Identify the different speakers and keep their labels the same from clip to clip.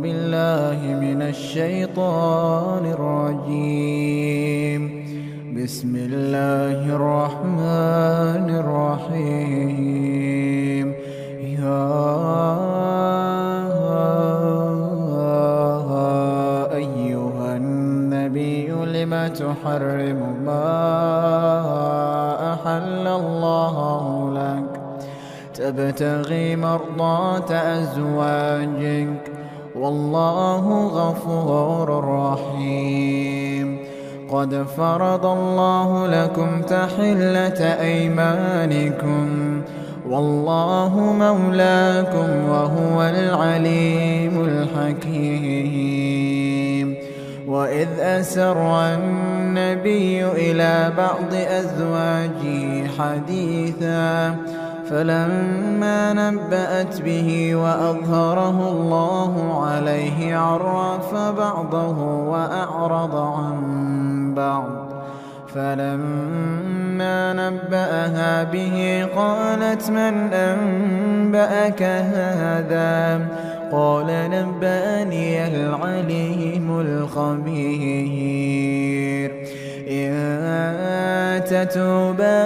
Speaker 1: بالله من الشيطان الرجيم. بسم الله الرحمن الرحيم. يا أيها النبي لم تحرم ما أحل الله لك تبتغي مرضات أزواجك والله غفور رحيم. قد فرض الله لكم تحلة أيمانكم والله مولاكم وهو العليم الحكيم. وإذ أسر النبي إلى بعض أزواجه حديثا فلما نبأت به وأظهره الله عليه عرف بعضه وأعرض عن بعض. فلما نبأها به قالت من أنبأك هذا؟ قال نبأني العليم الخبير. إن تتوبا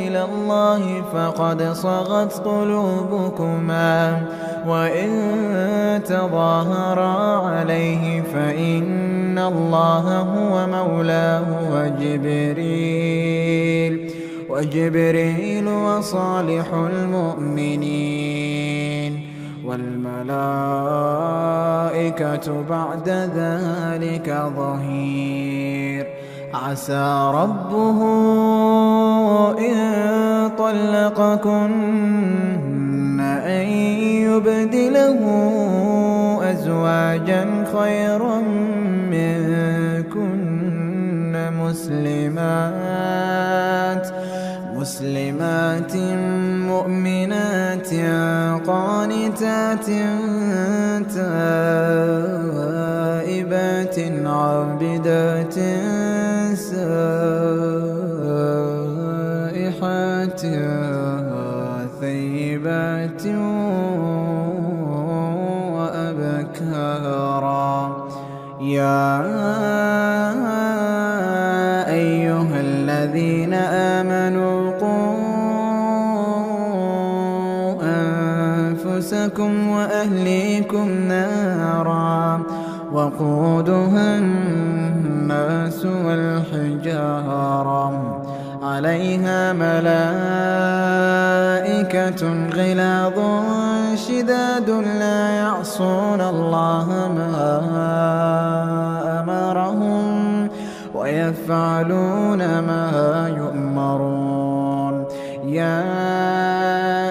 Speaker 1: إلى الله فقد صغت قلوبكما وإن تظاهرا عليه فإن الله هو مولاه وجبريل وصالح المؤمنين والملائكة بعد ذلك ظهير. عسى ربه إن طلقكن أن يبدله أزواجا خيرا منكن مسلمات مؤمنات قانتات تائبات عابدات سائحات ثيبات وأبكارا. يا أيها الذين آمنوا قوا أنفسكم وأهليكم نارا وقودها الناس والحجارة عليها ملائكة غلاظ شداد لا يعصون الله ما أمرهم ويفعلون ما يؤمرون. يا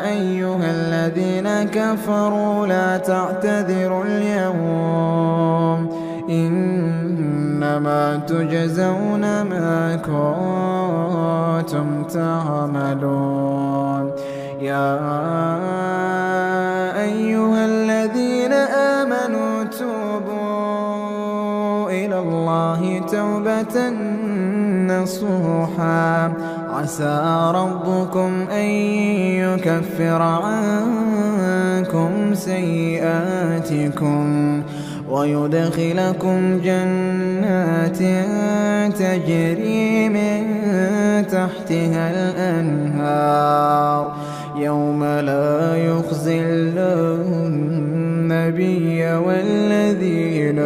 Speaker 1: أيها الذين كفروا لا تعتذروا اليوم إنما تجزون ما كنتم تعملون. يا أيها الذين آمنوا توبوا إلى الله توبة نصوحا عسى ربكم أن يكفر عنكم سيئاتكم ويدخلكم جنات تجري من تحتها الأنهار يوم لا يخزي الله النبي والذين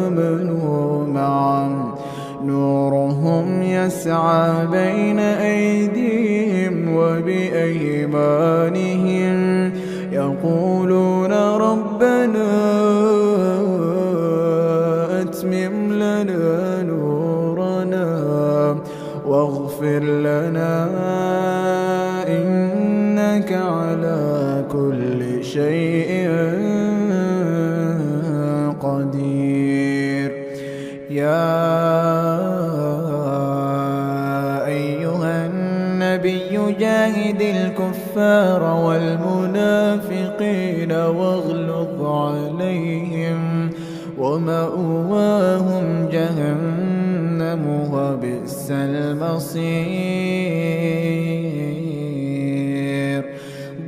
Speaker 1: آمنوا معه نورهم يسعى بين أيديهم وبأيمانهم يقولون ربنا أتمم لنا نورنا واغفر لنا إنك على كل شيء قدير. يا أيها النبي جاهد الكفار والمنافقين واغلظ عليهم ومأواهم جهنم وبئس المصير.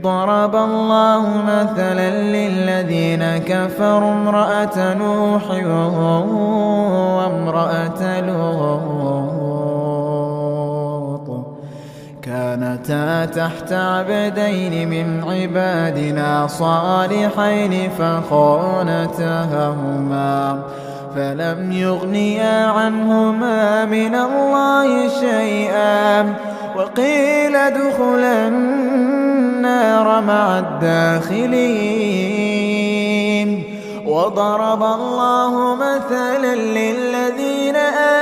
Speaker 1: ضرب الله مثلا للذين كفروا امرأة نوح وامرأة لوط كانتا تحت عبدين من عبادنا صالحين فخانتاهما فلم يغنيا عنهما من الله شيئا وقيل ادخلا النار مع الداخلين. وضرب الله مثلا للذين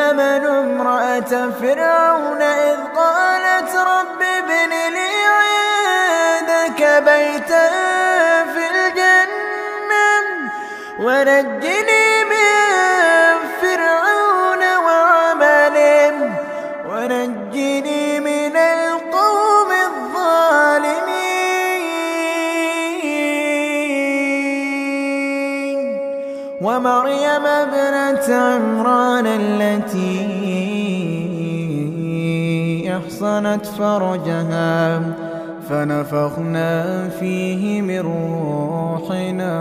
Speaker 1: آمنوا امرأة فرعون إذ قالت رب ابن لي عندك بيتا في الجنة ونجني من فرعون وعمله ونجني من القوم الظالمين. ومريم ابنة عمران التي أحصنت فرجها فنفخنا فيه من روحنا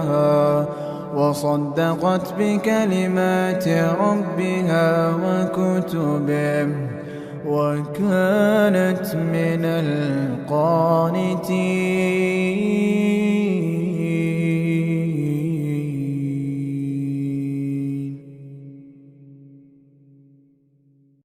Speaker 1: وصدقت بكلمات ربها وكتبه وكانت من القانتين.